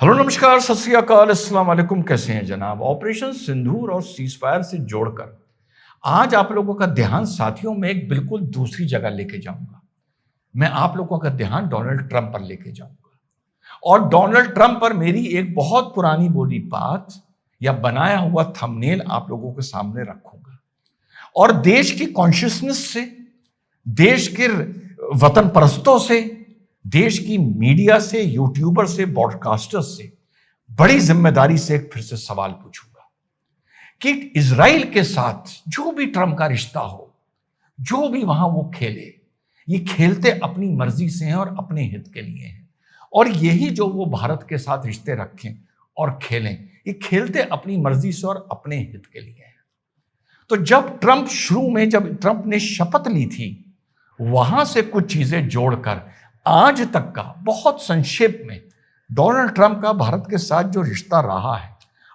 Hello नमस्कार सत श्री अकाल अस्सलाम वालेकुम। कैसे हैं जनाब। ऑपरेशन सिंदूर और सीजफायर से जोड़कर आज आप लोगों का ध्यान साथियों में एक बिल्कुल दूसरी जगह लेके जाऊंगा। मैं आप लोगों का ध्यान डोनाल्ड ट्रंप पर लेके जाऊंगा और डोनाल्ड ट्रंप पर मेरी एक बहुत पुरानी बोली बात या बनाया हुआ थंबनेल आप लोगों के सामने रखूंगा और देश की कॉन्शियसनेस से, देश के वतन परस्तों से, देश की मीडिया से, यूट्यूबर से, ब्रॉडकास्टर्स से बड़ी जिम्मेदारी से फिर से सवाल पूछूंगा कि इजराइल के साथ जो भी ट्रंप का रिश्ता हो, जो भी वहां वो खेले, ये खेलते अपनी मर्जी से हैं और अपने हित के लिए हैं। और यही जो वो भारत के साथ रिश्ते रखें और खेलें, ये खेलते अपनी मर्जी से और अपने हित के लिए हैं। तो जब ट्रंप ने शपथ ली थी, वहां से कुछ चीजें जोड़कर आज तक का बहुत संक्षेप में डोनाल्ड ट्रंप का भारत के साथ जो रिश्ता रहा है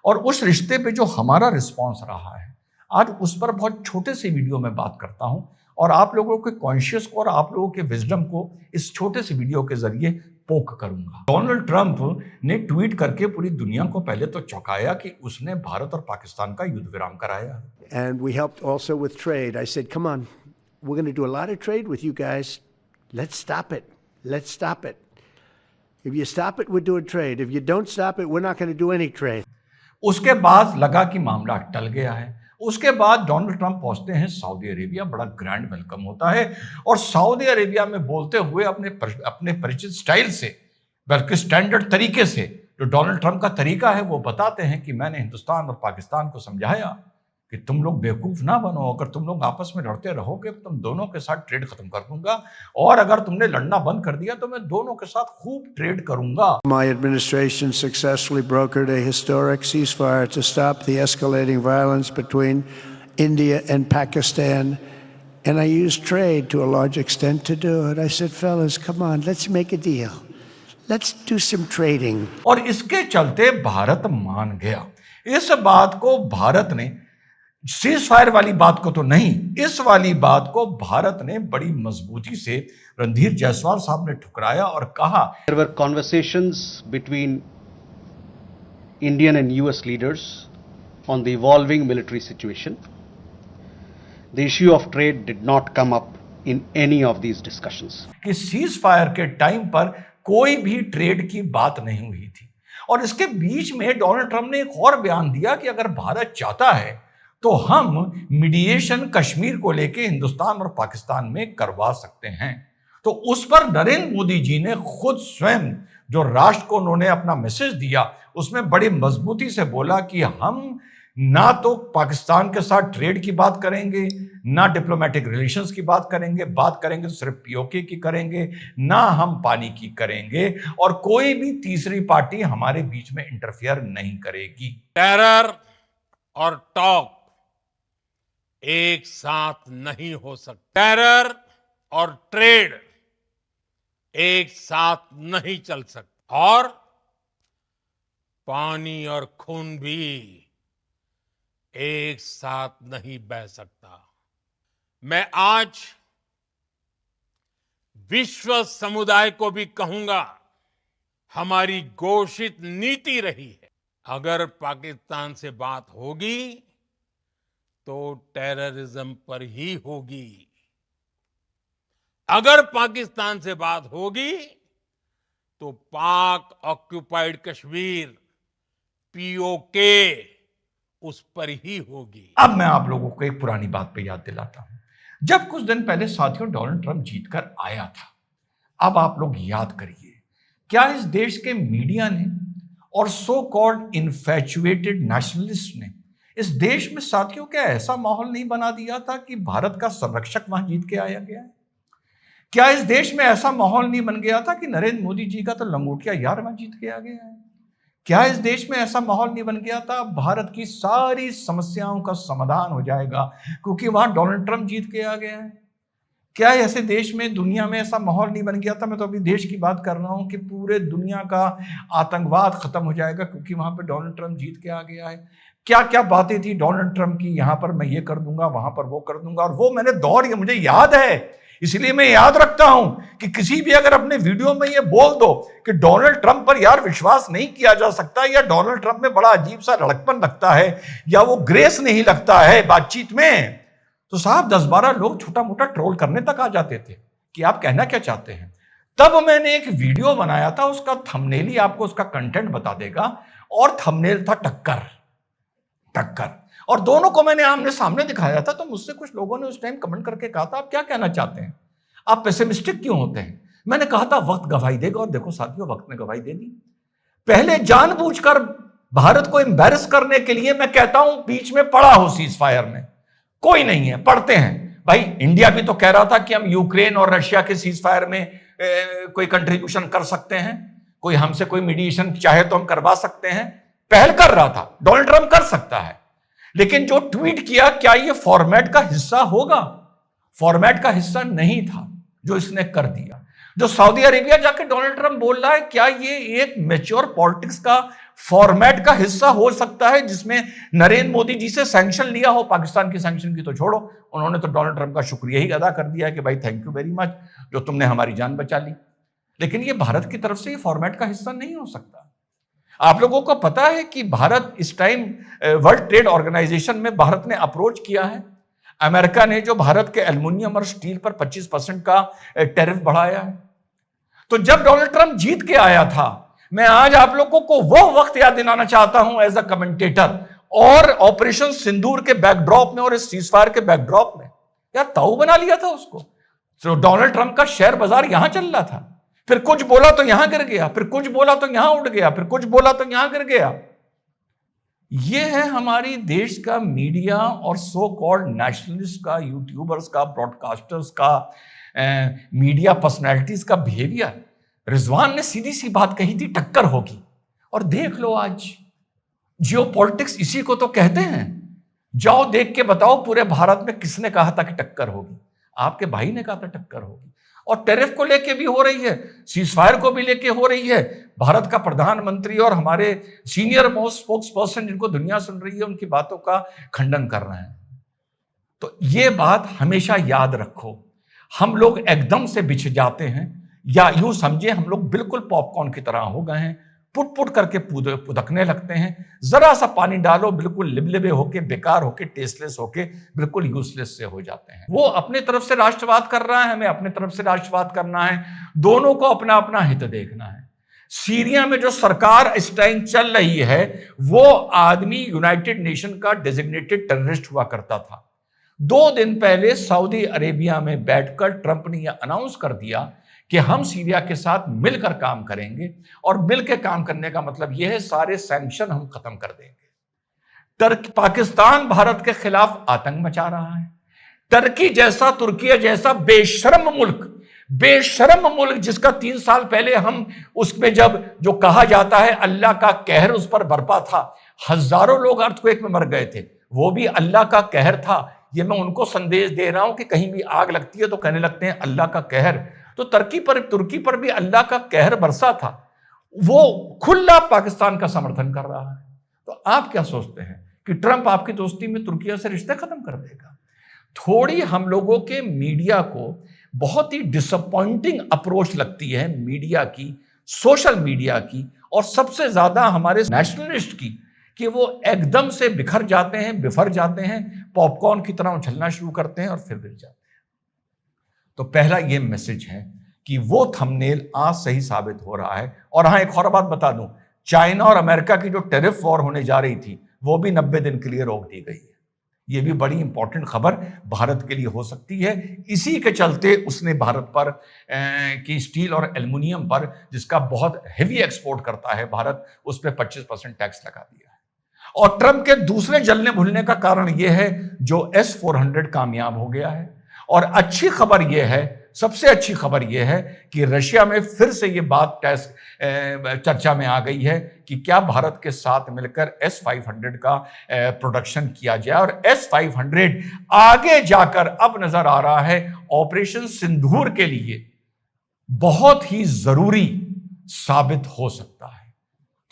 और उस रिश्ते पे जो हमारा रिस्पांस रहा है, आज उस पर बहुत छोटे से वीडियो में बात करता हूं और आप लोगों के कॉन्शियस को और आप लोगों के विजडम को इस छोटे से वीडियो के जरिए पोक करूंगा। डोनाल्ड ट्रंप ने ट्वीट करके पूरी दुनिया को पहले तो चौंकाया कि उसने भारत और पाकिस्तान का युद्ध विराम कराया। And we helped also with trade. I said, come on, we're going to do a lot of trade with you guys. Let's stop it. Let's stop it. If you stop it, we're doing trade. If you don't stop it, we're not going to do any trade. उसके बाद लगा कि मामला टल गया है। उसके बाद डोनाल्ड ट्रंप पहुंचते हैं सऊदी अरेबिया, बड़ा ग्रैंड वेलकम होता है और सऊदी अरेबिया में बोलते हुए अपने परिचित स्टाइल से, बल्कि स्टैंडर्ड तरीके से, जो डोनाल्ड ट्रंप का तरीका है, वो बताते हैं कि मैंने हिंदुस्तान और पाकिस्तान को समझाया कि तुम लोग बेवकूफ ना बनो। अगर तुम लोग आपस में लड़ते रहोगे तो तुम दोनों के साथ ट्रेड खत्म कर दूंगा और अगर तुमने लड़ना बंद कर दिया तो मैं दोनों के साथ खूब ट्रेड करूंगा। My administration successfully brokered a historic ceasefire to stop the escalating violence between India and Pakistan, and I used trade to a large extent to do it. I said, fellas, come on, let's make a deal. Let's do some trading. और इसके चलते भारत मान गया। इस बात को भारत ने, cease fire वाली बात को तो नहीं, इस वाली बात को भारत ने बड़ी मजबूती से रणधीर जायसवाल साहब ने ठुकराया और कहा, There were conversations between Indian and US leaders on the evolving military situation. The issue of trade did not come up in any of these discussions. कि सीज फायर के टाइम पर कोई भी ट्रेड की बात नहीं हुई थी। और इसके बीच में डोनाल्ड ट्रंप ने एक और बयान दिया कि अगर भारत चाहता है तो हम मीडिएशन कश्मीर को लेके हिंदुस्तान और पाकिस्तान में करवा सकते हैं। तो उस पर नरेंद्र मोदी जी ने खुद स्वयं जो राष्ट्र को उन्होंने अपना मैसेज दिया, उसमें बड़ी मजबूती से बोला कि हम ना तो पाकिस्तान के साथ ट्रेड की बात करेंगे, ना डिप्लोमेटिक रिलेशंस की बात करेंगे तो सिर्फ पीओके की करेंगे, ना हम पानी की करेंगे और कोई भी तीसरी पार्टी हमारे बीच में इंटरफियर नहीं करेगी। टेरर और टॉक एक साथ नहीं हो सकता। टेरर और ट्रेड एक साथ नहीं चल सकता और पानी और खून भी एक साथ नहीं बह सकता। मैं आज विश्व समुदाय को भी कहूंगा, हमारी घोषित नीति रही है, अगर पाकिस्तान से बात होगी तो टेररिज्म पर ही होगी। अगर पाकिस्तान से बात होगी तो पाक ऑक्युपाइड कश्मीर, पीओके, उस पर ही होगी। अब मैं आप लोगों को एक पुरानी बात पे याद दिलाता हूं। जब कुछ दिन पहले साथियों डोनाल्ड ट्रंप जीतकर आया था, अब आप लोग याद करिए, क्या इस देश के मीडिया ने और सो कॉल्ड इन्फैचुएटेड नेशनलिस्ट ने इस देश में साथियों क्या ऐसा माहौल नहीं बना दिया था कि भारत का संरक्षक वहां जीत के आया गया है? क्या इस देश में ऐसा माहौल नहीं बन गया था कि नरेंद्र मोदी जी का तो लंगोटिया यार वहां जीत के आ गया है? क्या इस देश में ऐसा माहौल नहीं बन गया था भारत की सारी समस्याओं का समाधान हो जाएगा क्योंकि वहां डोनाल्ड ट्रंप जीत के आ गया है? क्या ऐसे देश में, दुनिया में ऐसा माहौल नहीं बन गया था? मैं तो अभी देश की बात कर रहा हूं कि पूरे दुनिया का आतंकवाद खत्म हो जाएगा क्योंकि वहां पे डोनाल्ड ट्रंप जीत के आ गया है। क्या क्या बातें थी डोनाल्ड ट्रंप की, यहां पर मैं ये कर दूंगा, वहां पर वो कर दूंगा, और वो मैंने मुझे याद है इसलिए मैं याद रखता हूं कि किसी भी अगर अपने वीडियो में ये बोल दो कि डोनाल्ड ट्रंप पर यार विश्वास नहीं किया जा सकता, या डोनाल्ड ट्रंप में बड़ा अजीब सा लड़कपन लगता है, या वो ग्रेस नहीं लगता है बातचीत में, तो साहब 10-12 लोग छोटा मोटा ट्रोल करने तक आ जाते थे कि आप कहना क्या चाहते हैं। तब मैंने एक वीडियो बनाया था, उसका थंबनेल ही आपको उसका कंटेंट बता देगा, और थंबनेल था टक्कर टक्कर, और दोनों को मैंने आमने सामने दिखाया था। तो मुझसे कुछ लोगों ने उस टाइम कमेंट करके कहा था आप क्या कहना चाहते हैं, आप पेसिमिस्टिक क्यों होते हैं। मैंने कहा था वक्त गवाही देगा, और देखो साथियों वक्त ने गवाही दे दी। पहले जानबूझकर भारत को एम्बैरस करने के लिए मैं कहता हूं बीच में पड़ा हो सीज फायर में, कोई नहीं है, पढ़ते हैं भाई। इंडिया भी तो कह रहा था कि हम यूक्रेन और रशिया के सीज फायर में कोई कंट्रीब्यूशन कर सकते हैं, कोई हमसे कोई मीडिएशन चाहे तो हम करवा सकते हैं, पहल कर रहा था। डोनाल्ड ट्रंप कर सकता है, लेकिन जो ट्वीट किया क्या ये फॉर्मेट का हिस्सा होगा? फॉर्मेट का हिस्सा नहीं था जो इसने कर दिया। जो सऊदी अरेबिया जाके डोनाल्ड ट्रंप बोल रहा है, क्या ये एक मैच्योर पॉलिटिक्स का फॉर्मेट का हिस्सा हो सकता है जिसमें नरेंद्र मोदी जी से सैंक्शन लिया हो? पाकिस्तान की सैंक्शन की तो छोड़ो, उन्होंने तो डोनाल्ड ट्रंप का शुक्रिया ही अदा कर दिया कि भाई थैंक यू वेरी मच जो तुमने हमारी जान बचा ली। लेकिन ये भारत की तरफ से ये फॉर्मेट का हिस्सा नहीं हो सकता। आप लोगों को पता है कि भारत इस टाइम वर्ल्ड ट्रेड ऑर्गेनाइजेशन में भारत ने अप्रोच किया है। अमेरिका ने जो भारत के एल्युमिनियम और स्टील पर 25% का टैरिफ बढ़ाया है। तो जब डोनाल्ड ट्रंप जीत के आया था, मैं आज आप लोगों को वो वक्त याद दिलाना चाहता हूं एज अ कमेंटेटर, और ऑपरेशन सिंदूर के बैकड्रॉप में और इस सीजफायर के बैकड्रॉप में यार ताऊ बना लिया था उसको। तो डोनाल्ड ट्रंप का शेयर बाजार यहां चल रहा था, फिर कुछ बोला तो यहां गिर गया, फिर कुछ बोला तो यहां उड़ गया, फिर कुछ बोला तो यहां गिर गया। यह है हमारी देश का मीडिया और सो कॉल्ड नेशनलिस्ट का, यूट्यूबर्स का, ब्रॉडकास्टर्स का, मीडिया पर्सनैलिटीज का बिहेवियर। रिजवान ने सीधी सी बात कही थी टक्कर होगी, और देख लो आज जियोपॉलिटिक्स इसी को तो कहते हैं। जाओ देख के बताओ पूरे भारत में किसने कहा था कि टक्कर होगी? आपके भाई ने कहा था टक्कर होगी। और टैरिफ को लेके भी हो रही है, सीजफायर को भी लेके हो रही है। भारत का प्रधानमंत्री और हमारे सीनियर मोस्ट स्पोक्स पर्सन जिनको दुनिया सुन रही है उनकी बातों का खंडन कर रहे हैं। तो ये बात हमेशा याद रखो, हम लोग एकदम से बिछ जाते हैं, या यूं समझे हम लोग बिल्कुल पॉपकॉर्न की तरह हो गए हैं, पुट पुट करके पुदकने लगते हैं। जरा सा पानी डालो बिल्कुल लिबलिबे होके, बेकार होके, टेस्टलेस होके, बिल्कुल यूजलेस से हो जाते हैं। वो अपने तरफ से राष्ट्रवाद कर रहा है, हमें अपने तरफ से राष्ट्रवाद करना है, दोनों को अपना अपना हित देखना है। सीरिया में जो सरकार इस टाइम चल रही है, वो आदमी यूनाइटेड नेशन का डेजिग्नेटेड टेररिस्ट हुआ करता था। 2 दिन पहले सऊदी अरेबिया में बैठकर ट्रंप ने यह अनाउंस कर दिया कि हम सीरिया के साथ मिलकर काम करेंगे, और मिलकर काम करने का मतलब यह है सारे सैंक्शन हम खत्म कर देंगे। पाकिस्तान भारत के खिलाफ आतंक मचा रहा है। टर्की जैसा, तुर्की जैसा बेशर्म मुल्क जिसका 3 साल पहले हम उसमें जब जो कहा जाता है अल्लाह का कहर उस पर बरपा था, हजारों लोग अर्थक्वेक में मर गए थे, वो भी अल्लाह का कहर था। ये मैं उनको संदेश दे रहा हूं कि कहीं भी आग लगती है तो कहने लगते हैं अल्लाह का कहर। तो तुर्की पर भी अल्लाह का कहर बरसा था, वो खुला पाकिस्तान का समर्थन कर रहा है। तो आप क्या सोचते हैं कि ट्रंप आपकी दोस्ती में तुर्की से रिश्ते खत्म कर देगा? थोड़ी हम लोगों के मीडिया को बहुत ही डिसअपॉइंटिंग अप्रोच लगती है मीडिया की, सोशल मीडिया की, और सबसे ज्यादा हमारे नेशनलिस्ट की, कि वो एकदम से बिखर जाते हैं, बिफर जाते हैं, पॉपकॉर्न की तरह उछलना शुरू करते हैं और फिर गिर जाते हैं। तो पहला ये मैसेज है कि वो थंबनेल आज सही साबित हो रहा है। और हाँ, एक और बात बता दूं, चाइना और अमेरिका की जो टैरिफ वॉर होने जा रही थी वो भी 90 दिन के लिए रोक दी गई है। ये भी बड़ी इंपॉर्टेंट खबर भारत के लिए हो सकती है। इसी के चलते उसने भारत पर की स्टील और एल्युमिनियम पर, जिसका बहुत हेवी एक्सपोर्ट करता है भारत, उस पर 25% टैक्स लगा दिया है। और ट्रंप के दूसरे जलने भूलने का कारण यह है जो S-400 कामयाब हो गया है। और अच्छी खबर यह है, सबसे अच्छी खबर यह है कि रशिया में फिर से यह बात चर्चा में आ गई है कि क्या भारत के साथ मिलकर S-500 का प्रोडक्शन किया जाए। और S-500 आगे जाकर अब नजर आ रहा है ऑपरेशन सिंदूर के लिए बहुत ही जरूरी साबित हो सकता है।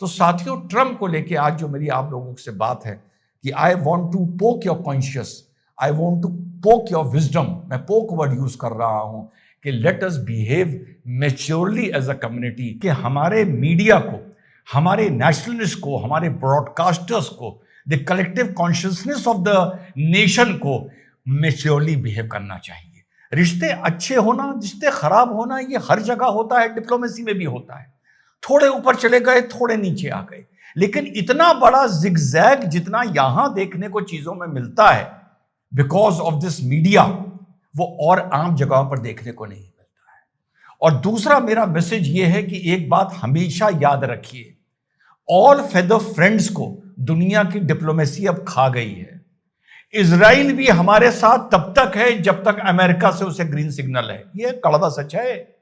तो साथियों, ट्रंप को लेकर आज जो मेरी आप लोगों से बात है कि I want to poke your conscious, I want to poke your wisdom, मैं पोक वर्ड यूज कर रहा हूं कि let us behave maturely as a community, कि हमारे मीडिया को, हमारे नेशनलिस्ट को, हमारे ब्रॉडकास्टर्स को, the collective consciousness of the nation को मेच्योरली बिहेव करना चाहिए। रिश्ते अच्छे होना, रिश्ते खराब होना, ये हर जगह होता है, डिप्लोमेसी में भी होता है। थोड़े ऊपर चले गए, थोड़े नीचे आ गए, लेकिन इतना बड़ा जिगजैग जितना यहां देखने को चीजों में मिलता है बिकॉज ऑफ दिस मीडिया, वो और आम जगहों पर देखने को नहीं मिलता है। और दूसरा मेरा मैसेज ये है कि एक बात हमेशा याद रखिए, ऑल फेदर फ्रेंड्स को दुनिया की डिप्लोमेसी अब खा गई है। इजराइल भी हमारे साथ तब तक है जब तक अमेरिका से उसे ग्रीन सिग्नल है, यह कड़वा सच है।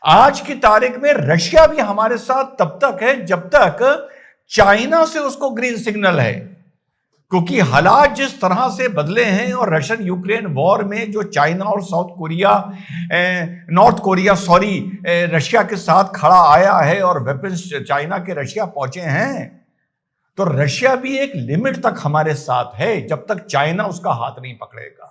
आज की तारीख में रशिया भी हमारे साथ तब तक है जब तक चाइना से उसको ग्रीन सिग्नल है, क्योंकि हालात जिस तरह से बदले हैं और रशियन यूक्रेन वॉर में जो चाइना और नॉर्थ कोरिया रशिया के साथ खड़ा आया है और वेपन्स चाइना के रशिया पहुंचे हैं, तो रशिया भी एक लिमिट तक हमारे साथ है जब तक चाइना उसका हाथ नहीं पकड़ेगा।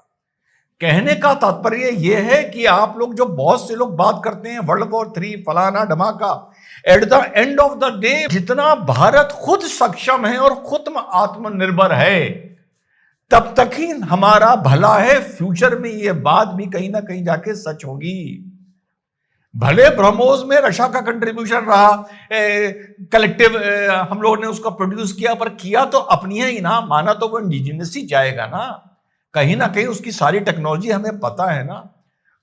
कहने का तात्पर्य यह है कि आप लोग जो बहुत से लोग बात करते हैं वर्ल्ड वॉर 3 फलाना धमाका, eight the end of the day जितना भारत खुद सक्षम है और खुद आत्मनिर्भर है तब तक ही हमारा भला है। फ्यूचर में यह बात भी कहीं ना कहीं जाके सच होगी। भले ब्रह्मोस में रशिया का कंट्रीब्यूशन रहा, कलेक्टिव हम लोगों ने उसको प्रोड्यूस किया, पर किया तो अपनी ही ना, माना तो वो इंडिजिनस ही जाएगा ना कहीं उसकी सारी टेक्नोलॉजी हमें पता है ना।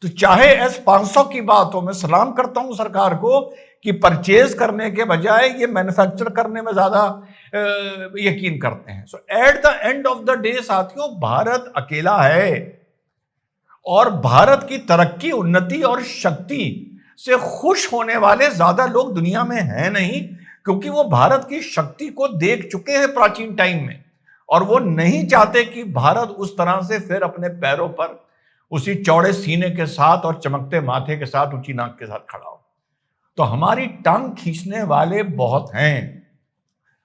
तो चाहे S500 की बात हो, मैं सलाम करता हूं सरकार को कि परचेज करने के बजाय ये मैन्युफैक्चर करने में ज्यादा यकीन करते हैं। So at the end of the day साथियों, भारत अकेला है और भारत की तरक्की, उन्नति और शक्ति से खुश होने वाले ज्यादा लोग दुनिया में हैं नहीं, क्योंकि वो भारत की शक्ति को देख चुके हैं प्राचीन टाइम में और वो नहीं चाहते कि भारत उस तरह से फिर अपने पैरों पर उसी चौड़े सीने के साथ और चमकते माथे के साथ, ऊंची नाक के साथ खड़ा हो। तो हमारी टांग खींचने वाले बहुत हैं।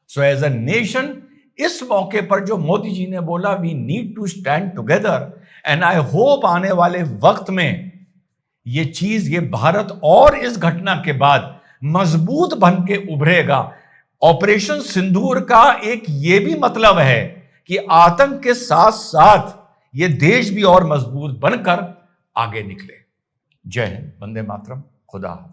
सो एज अ नेशन, इस मौके पर जो मोदी जी ने बोला we need to stand together, and I hope आने वाले वक्त में ये चीज, ये भारत और इस घटना के बाद मजबूत बन के उभरेगा। ऑपरेशन सिंदूर का एक ये भी मतलब है कि आतंक के साथ साथ ये देश भी और मजबूत बनकर आगे निकले। जय हिंद, वंदे मातरम, खुदा हाफिज।